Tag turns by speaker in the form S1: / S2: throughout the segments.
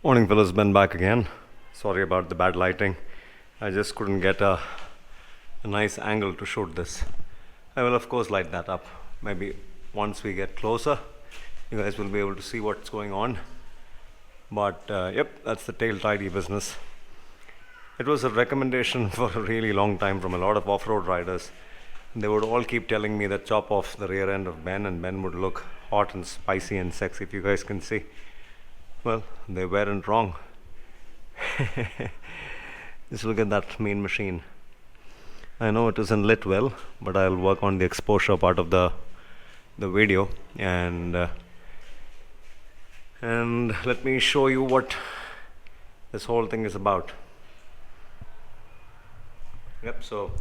S1: Morning fellas, Ben back again. Sorry about the bad lighting. I just couldn't get a nice angle to shoot this. I will of course light that up. Maybe once we get closer, you guys will be able to see what's going on. But yep, that's the tail tidy business. It was a recommendation for a really long time from a lot of off-road riders. They would all keep telling me that chop off the rear end of Ben and Ben would look hot and spicy and sexy, if you guys can see. Well, they weren't wrong. Just look at that mean machine. I know it isn't lit well, but I'll work on the exposure part of the video and let me show you what this whole thing is about. Yep, so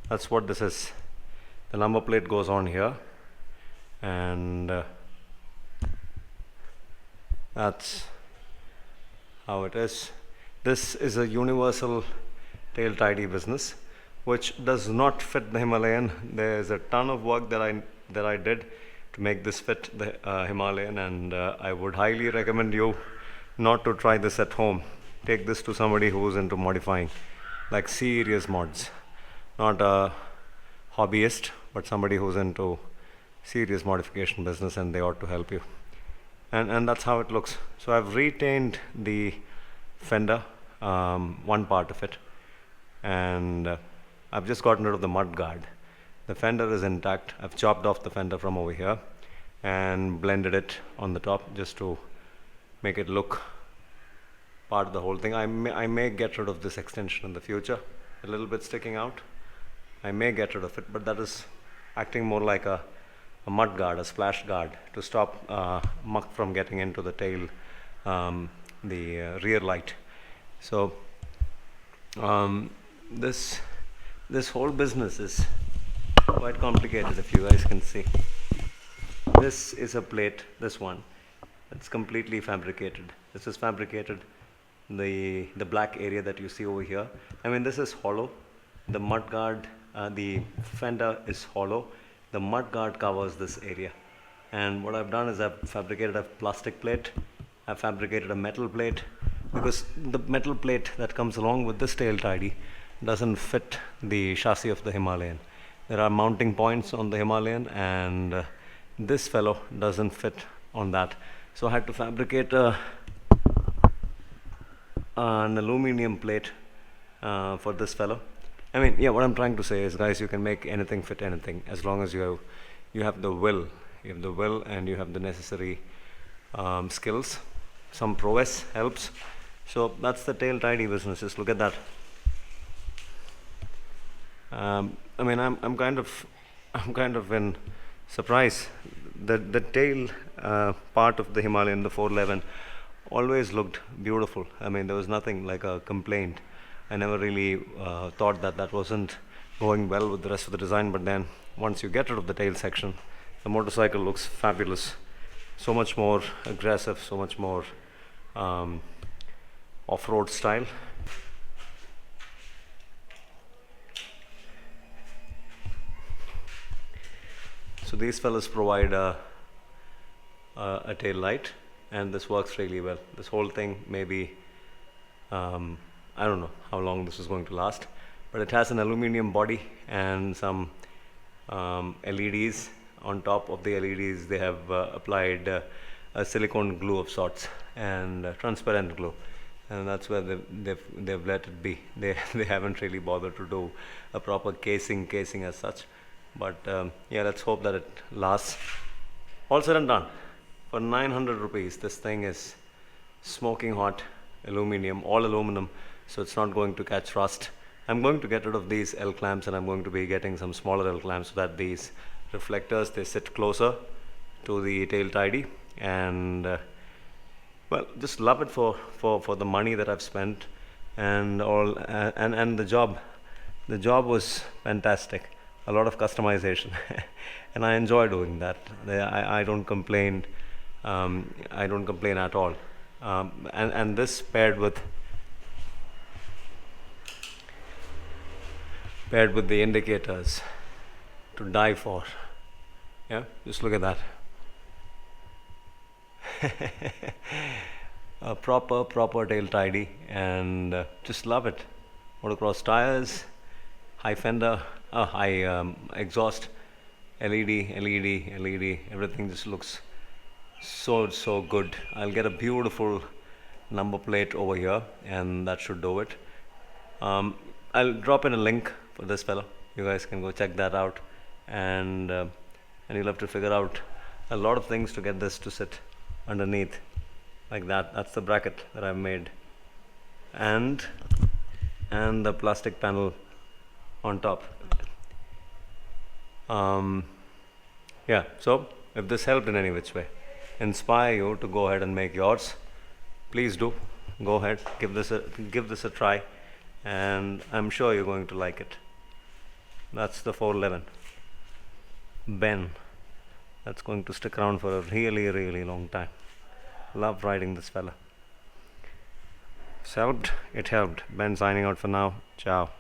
S1: that's what this is. The number plate goes on here, and that's how it is. This is a universal tail tidy business which does not fit the Himalayan. There's a ton of work that I did to make this fit the Himalayan, and I would highly recommend you not to try this at home. Take this to somebody who's into modifying, like serious mods, not a hobbyist, but somebody who's into serious modification business, and they ought to help you. And that's how it looks. So I've retained the fender, one part of it, and I've just gotten rid of the mud guard. The fender is intact. I've chopped off the fender from over here and blended it on the top just to make it look part of the whole thing. I may get rid of this extension in the future, a little bit sticking out. I may get rid of it, but that is acting more like a mud guard, a splash guard, to stop muck from getting into the tail, the rear light. So this whole business is quite complicated, if you guys can see. This is a plate, this one, it's completely fabricated. This is fabricated. The black area that you see over here, I mean, this is hollow. The mud guard, the fender is hollow. The mud guard covers this area, and what I've done is I've fabricated a plastic plate, I've fabricated a metal plate, because the metal plate that comes along with this tail tidy doesn't fit the chassis of the Himalayan. There are mounting points on the Himalayan, and this fellow doesn't fit on that. So I had to fabricate an aluminum plate for this fellow. I mean, yeah, what I'm trying to say is, guys, you can make anything fit anything as long as you have the will. You have the will and you have the necessary skills. Some prowess helps. So that's the tail tidy business. Just look at that. I mean, I'm kind of in surprise. The tail part of the Himalayan, the 411, always looked beautiful. I mean, there was nothing like a complaint. I never really thought that wasn't going well with the rest of the design, but then once you get rid of the tail section, the motorcycle looks fabulous. So much more aggressive, so much more off-road style. So these fellas provide a tail light, and this works really well. This whole thing maybe I don't know how long this is going to last, but it has an aluminum body and some LEDs. On top of the LEDs, they have applied a silicone glue of sorts, and transparent glue, and that's where they've let it be. They haven't really bothered to do a proper casing as such, but yeah, let's hope that it lasts. All said and done, for 900 rupees, this thing is smoking hot aluminum, all aluminum. So it's not going to catch rust. I'm going to get rid of these L clamps, and I'm going to be getting some smaller L clamps so that these reflectors, they sit closer to the tail tidy, and well, just love it for the money that I've spent, and all, and the job was fantastic. A lot of customization and I enjoy doing that. I don't complain. I don't complain at all. And this paired with the indicators, to die for. Yeah, just look at that. A proper tail tidy, and just love it. Motocross tires, high fender, high exhaust, LED, everything just looks so good. I'll get a beautiful number plate over here, and that should do it. um, I'll drop in a link for this fellow. You guys can go check that out, and you'll have to figure out a lot of things to get this to sit underneath like that. That's the bracket that I've made, and the plastic panel on top. Yeah, so if this helped in any which way, inspire you to go ahead and make yours, please do. Go ahead, give this a try, and I'm sure you're going to like it. That's the 411 Ben. That's going to stick around for a really long time. Love riding this fella. If it helped. Ben signing out for now. Ciao.